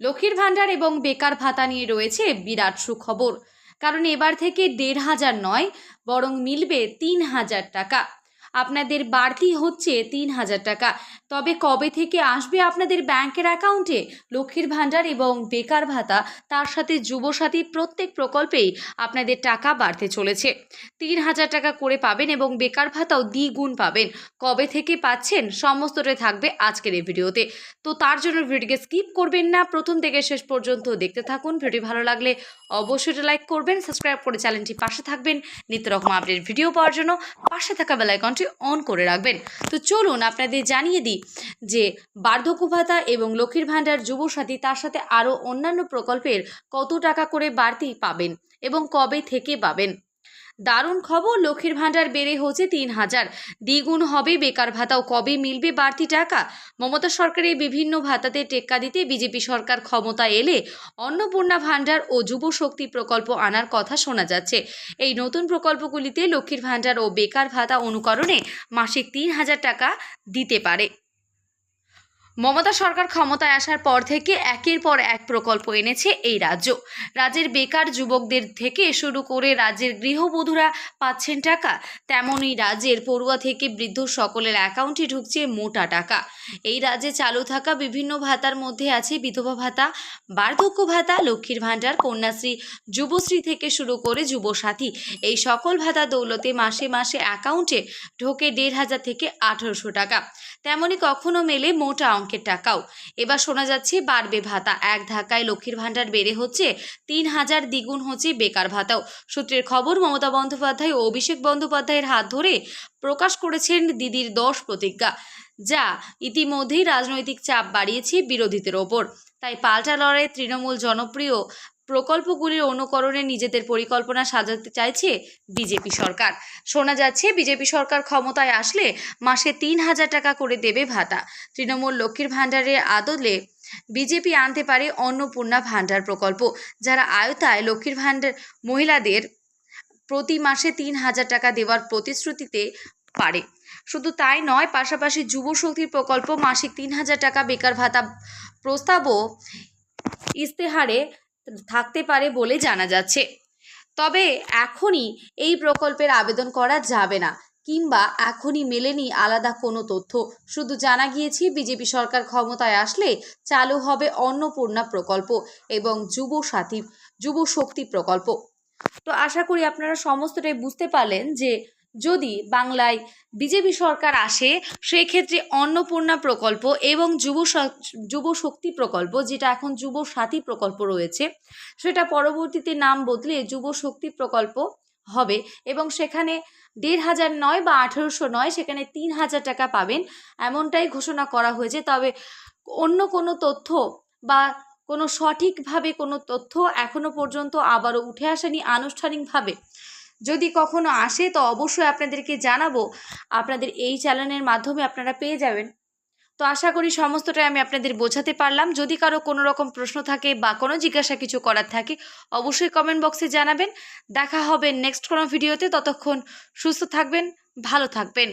লক্ষ্মীর ভাণ্ডার এবং বেকার ভাতা নিয়ে রয়েছে বিরাট সুখবর। কারণ এবার থেকে ১,৫০০ নয়, বরং মিলবে ৩,০০০ টাকা। আপনাদের বাড়তি হচ্ছে ৩,০০০ টাকা। তবে কবে থেকে আসবে আপনাদের ব্যাংকের অ্যাকাউন্টে লক্ষ্মীর ভাণ্ডার এবং বেকার ভাতা, তার সাথে যুবসাথী প্রত্যেক প্রকল্পেই আপনাদের টাকা বাড়তে চলেছে। ৩,০০০ টাকা করে পাবেন এবং বেকার ভাতাও দ্বিগুণ পাবেন। কবে থেকে পাচ্ছেন সমস্তটাই থাকবে আজকের এই ভিডিওতে। তো তার জন্য ভিডিওকে স্কিপ করবেন না, প্রথম থেকে শেষ পর্যন্ত দেখতে থাকুন। ভিডিও ভালো লাগলে অবশ্যই লাইক করবেন, সাবস্ক্রাইব করে চ্যানেলটি পাশে থাকবেন নিত্য রকম আপডেট ভিডিও পাওয়ার জন্য। পাশে থাকা বেল আইকনটি অন করে রাখবেন। তো চলুন আপনাদের জানিয়ে দিই যে বার্ধক্য ভাতা এবং লক্ষ্মীর ভাণ্ডার, যুবসাথী, তার সাথে আরও অন্যান্য প্রকল্পের কত টাকা করে বাড়তি পাবেন এবং কবে থেকে পাবেন। দারুণ খবর, লক্ষ্মীর ভাণ্ডার বেড়ে হচ্ছে ৩,০০০, দ্বিগুণ হবে বেকার ভাতাও। কবে মিলবে বাড়তি টাকা? মমতা সরকারের বিভিন্ন ভাতাতে টেক্কা দিতে বিজেপি সরকার ক্ষমতায় এলে অন্নপূর্ণা ভাণ্ডার ও যুব শক্তি প্রকল্প আনার কথা শোনা যাচ্ছে। এই নতুন প্রকল্পগুলিতে লক্ষ্মীর ভাণ্ডার ও বেকার ভাতা অনুকরণে মাসিক ৩,০০০ টাকা দিতে পারে। মমতা সরকার ক্ষমতায় আসার পর থেকে একের পর এক প্রকল্প এনেছে এই রাজ্য। রাজ্যের বেকার যুবকদের থেকে শুরু করে রাজ্যের গৃহবধূরা পাচ্ছেন টাকা, তেমনই রাজ্যের পড়ুয়া থেকে বৃদ্ধ সকলের অ্যাকাউন্টে ঢুকছে মোটা টাকা। এই রাজ্যে চালু থাকা বিভিন্ন ভাতার মধ্যে আছে বিধবা ভাতা, বার্ধক্য ভাতা, লক্ষ্মীর ভাণ্ডার, কন্যাশ্রী, যুবশ্রী থেকে শুরু করে যুবসাথী। এই সকল ভাতা দৌলতে মাসে মাসে অ্যাকাউন্টে ঢোকে ১,৫০০ থেকে ১,৮০০ টাকা। তেমনই কখনো মেলে মোটা অঙ্কের টাকাও। এবার শোনা যাচ্ছে বাড়বে ভাতা। এক ধাক্কায় লক্ষ্মীর ভাণ্ডার বেড়ে হচ্ছে ৩,০০০, দ্বিগুণ হচ্ছে বেকার ভাতাও। সূত্রের খবর, মমতা বন্দ্যোপাধ্যায় ও অভিষেক বন্দ্যোপাধ্যায়ের হাত ধরে প্রকাশ করেছেন দিদির ১০ প্রতিজ্ঞা, যা ইতিমধ্যেই রাজনৈতিক চাপ বাড়িয়েছে বিরোধীদের ওপর। তাই পাল্টা লড়াই তৃণমূল জনপ্রিয় প্রকল্পগুলির অনুকরণে নিজেদের পরিকল্পনা সাজাতে চাইছে বিজেপি সরকার। শোনা যাচ্ছে বিজেপি সরকার ক্ষমতায় আসলে মাসে ৩,০০০ টাকা করে দেবে ভাতা। তৃণমূল লক্ষ্মীর ভাণ্ডারের আদলে বিজেপি আনতে পারে অন্নপূর্ণা ভাণ্ডার প্রকল্প, যারা আয়তায় লক্ষ্মীর ভাণ্ডার মহিলাদের প্রতি মাসে ৩,০০০ টাকা দেওয়ার প্রতিশ্রুতিতে পারে। শুধু তাই নয়, পাশাপাশি যুব শক্তির প্রকল্প মাসিক ৩,০০০ টাকা বেকার ভাতা প্রস্তাবও ইস্তেহারে থাকতে পারে বলে জানা যাচ্ছে। তবে এখনই এই প্রকল্পের আবেদন করা যাবে না, কিংবা এখনই মেলেনি আলাদা কোনো তথ্য। শুধু জানা গিয়েছে বিজেপি সরকার ক্ষমতায় আসলে চালু হবে অন্নপূর্ণা প্রকল্প এবং যুব শক্তি প্রকল্প। তো আশা করি আপনারা সমস্তটাই বুঝতে পারলেন যে যদি বাংলায় বিজেপি সরকার আসে, সেক্ষেত্রে অন্নপূর্ণা প্রকল্প এবং যুব শক্তি প্রকল্প, যেটা এখন যুব সাথী প্রকল্প রয়েছে, সেটা পরবর্তীতে নাম বদলে যুব শক্তি প্রকল্প হবে এবং সেখানে ১,৫০০ নয় বা ১,৮০০ নয়, সেখানে ৩,০০০ টাকা পাবেন, এমনটাই ঘোষণা করা হয়েছে। তবে অন্য কোনো তথ্য বা কোনো সঠিকভাবে কোনো তথ্য এখনো পর্যন্ত আবারও উঠে আসেনি আনুষ্ঠানিকভাবে। যদি কখনো আসে তো অবশ্যই আপনাদেরকে জানাবো, আপনাদের এই চ্যানেলের মাধ্যমে আপনারা পেয়ে যাবেন। তো আশা করি সমস্তটাই আমি আপনাদের বোঝাতে পারলাম। যদি কারো কোনো রকম প্রশ্ন থাকে বা কোনো জিজ্ঞাসা কিছু করার থাকে, অবশ্যই কমেন্ট বক্সে জানাবেন। দেখা হবে নেক্সট কোনো ভিডিওতে। ততক্ষণ সুস্থ থাকবেন, ভালো থাকবেন।